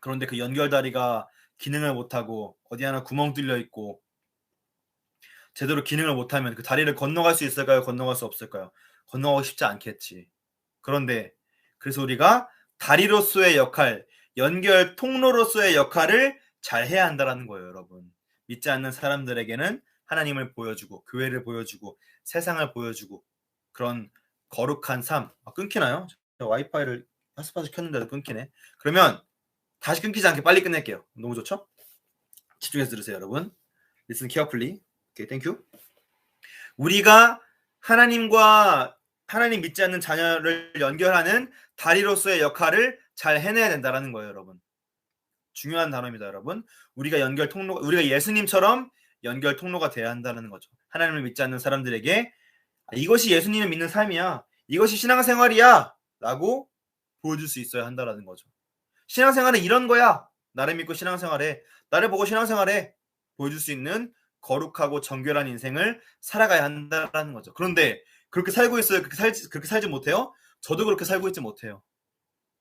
그런데 그 연결다리가 기능을 못하고 어디 하나 구멍 뚫려 있고 제대로 기능을 못하면 그 다리를 건너갈 수 있을까요? 건너갈 수 없을까요? 건너가고 싶지 않겠지. 그런데 그래서 우리가 다리로서의 역할, 연결 통로로서의 역할을 잘 해야 한다는 거예요, 여러분. 믿지 않는 사람들에게는 하나님을 보여주고 교회를 보여주고 세상을 보여주고 그런 거룩한 삶. 끊기나요? 와이파이를 핫스팟을 켰는데도 끊기네. 그러면 다시 끊기지 않게 빨리 끝낼게요. 너무 좋죠? 집중해서 들으세요, 여러분. Listen carefully. 오케이, 땡큐. 우리가 하나님과 하나님 믿지 않는 자녀를 연결하는 다리로서의 역할을 잘 해내야 된다라는 거예요, 여러분. 중요한 단어입니다, 여러분. 우리가 예수님처럼 연결 통로가 돼야 한다는 거죠. 하나님을 믿지 않는 사람들에게 이것이 예수님을 믿는 삶이야, 이것이 신앙생활이야 라고 보여줄 수 있어야 한다라는 거죠. 신앙생활은 이런 거야, 나를 믿고 신앙생활해, 나를 보고 신앙생활해 보여줄 수 있는 거룩하고 정결한 인생을 살아가야 한다라는 거죠. 그런데 그렇게 살고 있어요? 그렇게 살지 못해요? 저도 그렇게 살고 있지 못해요.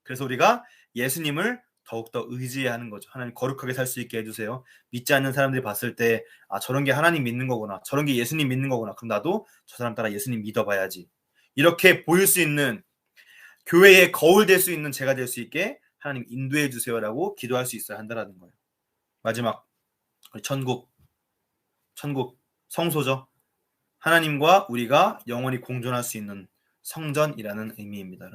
그래서 우리가 예수님을 더욱더 의지해야 하는 거죠. 하나님 거룩하게 살 수 있게 해주세요. 믿지 않는 사람들이 봤을 때 저런 게 하나님 믿는 거구나, 저런 게 예수님 믿는 거구나, 그럼 나도 저 사람 따라 예수님 믿어봐야지, 이렇게 보일 수 있는, 교회의 거울 될 수 있는 제가 될 수 있게 하나님 인도해 주세요라고 기도할 수 있어야 한다는 거예요. 마지막, 천국 성소죠. 하나님과 우리가 영원히 공존할 수 있는 성전이라는 의미입니다.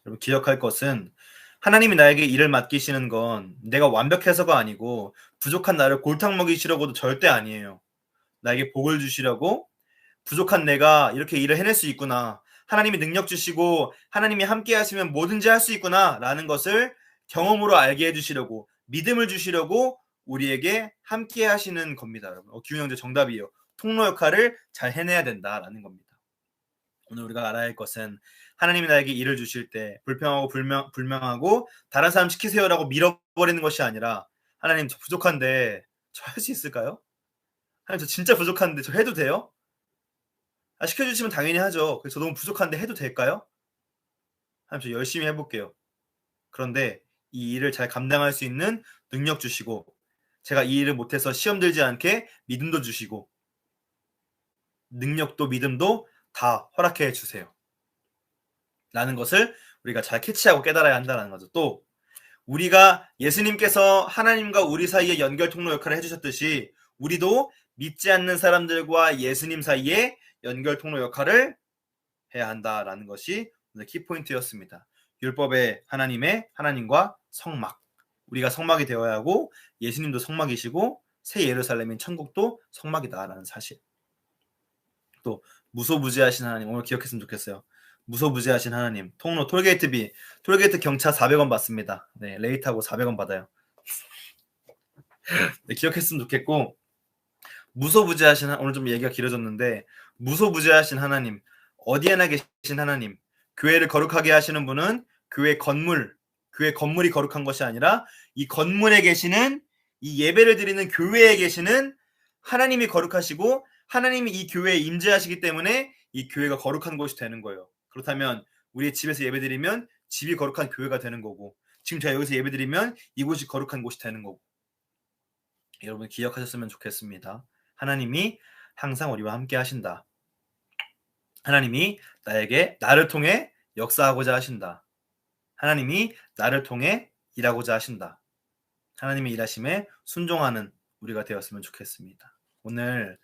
여러분 기억할 것은, 하나님이 나에게 일을 맡기시는 건 내가 완벽해서가 아니고 부족한 나를 골탕 먹이시려고도 절대 아니에요. 나에게 복을 주시려고, 부족한 내가 이렇게 일을 해낼 수 있구나, 하나님이 능력 주시고 하나님이 함께 하시면 뭐든지 할 수 있구나 라는 것을 경험으로 알게 해주시려고, 믿음을 주시려고 우리에게 함께 하시는 겁니다. 여러분 기훈 형제 정답이에요. 통로 역할을 잘 해내야 된다라는 겁니다. 오늘 우리가 알아야 할 것은, 하나님이 나에게 일을 주실 때 불평하고 불명하고 다른 사람 시키세요라고 밀어버리는 것이 아니라, 하나님 저 부족한데 저 할 수 있을까요? 하나님 저 진짜 부족한데 저 해도 돼요? 시켜주시면 당연히 하죠. 저 너무 부족한데 해도 될까요? 하나님 저 열심히 해볼게요. 그런데 이 일을 잘 감당할 수 있는 능력 주시고, 제가 이 일을 못해서 시험 들지 않게 믿음도 주시고, 능력도 믿음도 다 허락해 주세요 라는 것을 우리가 잘 캐치하고 깨달아야 한다는 거죠. 또 우리가 예수님께서 하나님과 우리 사이의 연결 통로 역할을 해주셨듯이, 우리도 믿지 않는 사람들과 예수님 사이에 연결 통로 역할을 해야 한다라는 것이 오늘 키포인트였습니다. 율법의 하나님과 성막, 우리가 성막이 되어야 하고 예수님도 성막이시고 새 예루살렘인 천국도 성막이다라는 사실. 또 무소부지하신 하나님, 오늘 기억했으면 좋겠어요. 무소부지하신 하나님. 통로 톨게이트비, 톨게이트 경차 400원 받습니다. 네, 레이트하고 400원 받아요. 네, 기억했으면 좋겠고, 무소부지하신, 오늘 좀 얘기가 길어졌는데, 무소부지하신 하나님, 어디에나 계신 하나님, 교회를 거룩하게 하시는 분은 교회 건물이 거룩한 것이 아니라 이 건물에 계시는, 이 예배를 드리는 교회에 계시는 하나님이 거룩하시고, 하나님이 이 교회에 임재하시기 때문에 이 교회가 거룩한 곳이 되는 거예요. 그렇다면 우리의 집에서 예배드리면 집이 거룩한 교회가 되는 거고, 지금 제가 여기서 예배드리면 이곳이 거룩한 곳이 되는 거고. 여러분 기억하셨으면 좋겠습니다. 하나님이 항상 우리와 함께 하신다. 하나님이 나를 통해 역사하고자 하신다. 하나님이 나를 통해 일하고자 하신다. 하나님의 일하심에 순종하는 우리가 되었으면 좋겠습니다. 오늘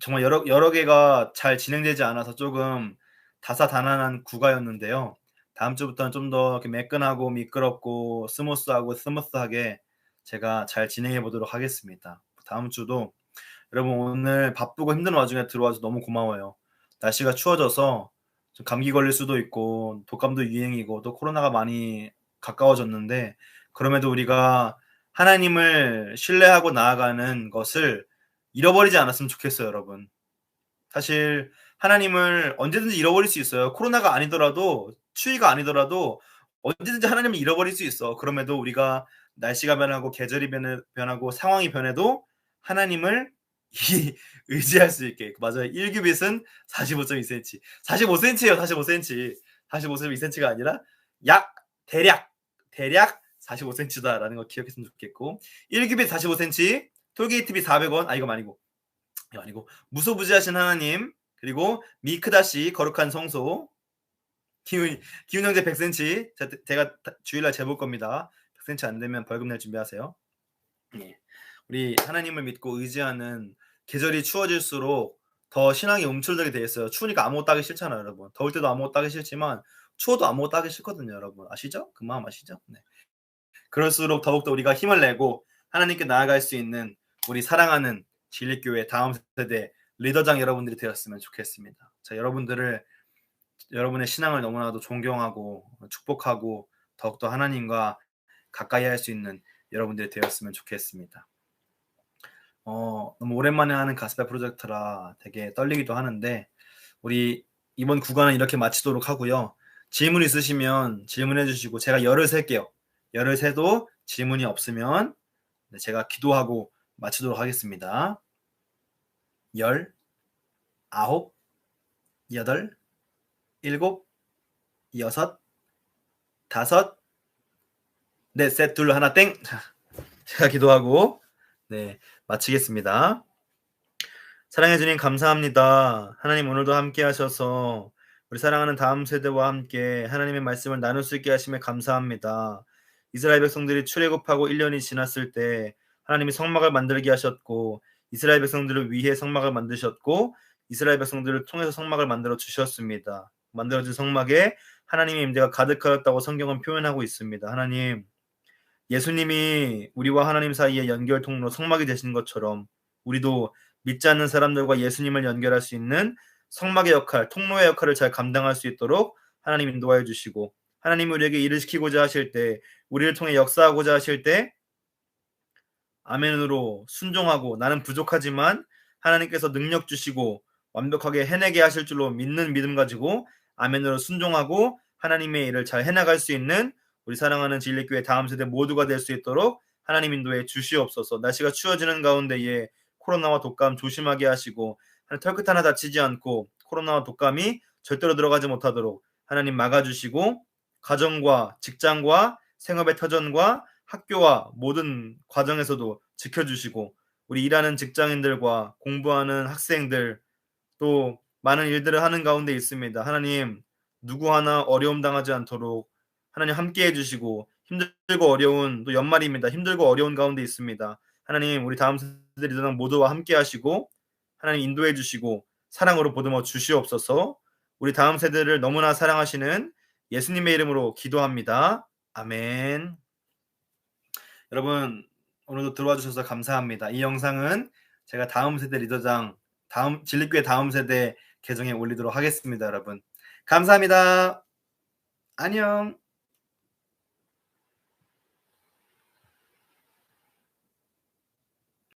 정말 여러 개가 잘 진행되지 않아서 조금 다사다난한 구가였는데요. 다음 주부터는 좀 더 매끈하고 미끄럽고 스무스하게 제가 잘 진행해 보도록 하겠습니다. 다음 주도 여러분 오늘 바쁘고 힘든 와중에 들어와서 너무 고마워요. 날씨가 추워져서 좀 감기 걸릴 수도 있고 독감도 유행이고 또 코로나가 많이 가까워졌는데, 그럼에도 우리가 하나님을 신뢰하고 나아가는 것을 잃어버리지 않았으면 좋겠어요, 여러분. 사실 하나님을 언제든지 잃어버릴 수 있어요. 코로나가 아니더라도, 추위가 아니더라도 언제든지 하나님을 잃어버릴 수 있어. 그럼에도 우리가 날씨가 변하고 계절이 변하고 상황이 변해도 하나님을 의지할 수 있게. 맞아요. 1규빗은 45.2cm. 45cm예요. 45cm. 45.2cm가 아니라 대략 45cm다라는 거 기억했으면 좋겠고, 1규빗 45cm, 톨게이트비 400원. 이거 아니고 무소부지하신 하나님, 그리고 미크다시 거룩한 성소, 기훈 형제 100cm. 제가 주일날 재볼 겁니다. 100cm 안 되면 벌금 낼 준비하세요. 예. 우리 하나님을 믿고 의지하는, 계절이 추워질수록 더 신앙이 움츠러들게 돼 있어요. 추우니까 아무것도 하기 싫잖아요, 여러분. 더울 때도 아무것도 하기 싫지만 추워도 아무것도 하기 싫거든요, 여러분. 아시죠? 그 마음 아시죠? 네. 그럴수록 더욱더 우리가 힘을 내고 하나님께 나아갈 수 있는 우리 사랑하는 진리교회 다음 세대 리더장 여러분들이 되었으면 좋겠습니다. 자, 여러분의 신앙을 너무나도 존경하고 축복하고 더욱더 하나님과 가까이 할 수 있는 여러분들이 되었으면 좋겠습니다. 너무 오랜만에 하는 가스펠 프로젝트라 되게 떨리기도 하는데 우리 이번 구간은 이렇게 마치도록 하고요. 질문 있으시면 질문해 주시고 제가 열을 셀게요. 열을 세도 질문이 없으면 제가 기도하고 마치도록 하겠습니다. 10, 9, 8, 7, 6, 5, 넷, 셋, 둘, 하나, 땡. 제가 기도하고 마치겠습니다. 사랑해 주님 감사합니다. 하나님 오늘도 함께 하셔서 우리 사랑하는 다음 세대와 함께 하나님의 말씀을 나눌 수 있게 하심에 감사합니다. 이스라엘 백성들이 출애굽하고 1년이 지났을 때 하나님이 성막을 만들게 하셨고 이스라엘 백성들을 위해 성막을 만드셨고 이스라엘 백성들을 통해서 성막을 만들어 주셨습니다. 만들어진 성막에 하나님의 임재가 가득하였다고 성경은 표현하고 있습니다. 하나님, 예수님이 우리와 하나님 사이의 연결 통로 성막이 되신 것처럼 우리도 믿지 않는 사람들과 예수님을 연결할 수 있는 성막의 역할, 통로의 역할을 잘 감당할 수 있도록 하나님 인도하여 주시고 하나님이 우리에게 일을 시키고자 하실 때 우리를 통해 역사하고자 하실 때 아멘으로 순종하고 나는 부족하지만 하나님께서 능력 주시고 완벽하게 해내게 하실 줄로 믿는 믿음 가지고 아멘으로 순종하고 하나님의 일을 잘 해나갈 수 있는 우리 사랑하는 진리교회 다음 세대 모두가 될 수 있도록 하나님 인도해 주시옵소서. 날씨가 추워지는 가운데에 코로나와 독감 조심하게 하시고 털끝 하나 다치지 않고 코로나와 독감이 절대로 들어가지 못하도록 하나님 막아주시고 가정과 직장과 생업의 터전과 학교와 모든 과정에서도 지켜주시고 우리 일하는 직장인들과 공부하는 학생들 또 많은 일들을 하는 가운데 있습니다. 하나님 누구 하나 어려움 당하지 않도록 하나님 함께 해주시고 힘들고 어려운 또 연말입니다. 힘들고 어려운 가운데 있습니다. 하나님 우리 다음 세대 리더장 모두와 함께 하시고 하나님 인도해 주시고 사랑으로 보듬어 주시옵소서. 우리 다음 세대를 너무나 사랑하시는 예수님의 이름으로 기도합니다. 아멘. 여러분 오늘도 들어와 주셔서 감사합니다. 이 영상은 제가 다음 세대 리더장 진리교회 다음 세대 계정에 올리도록 하겠습니다. 여러분 감사합니다. 안녕.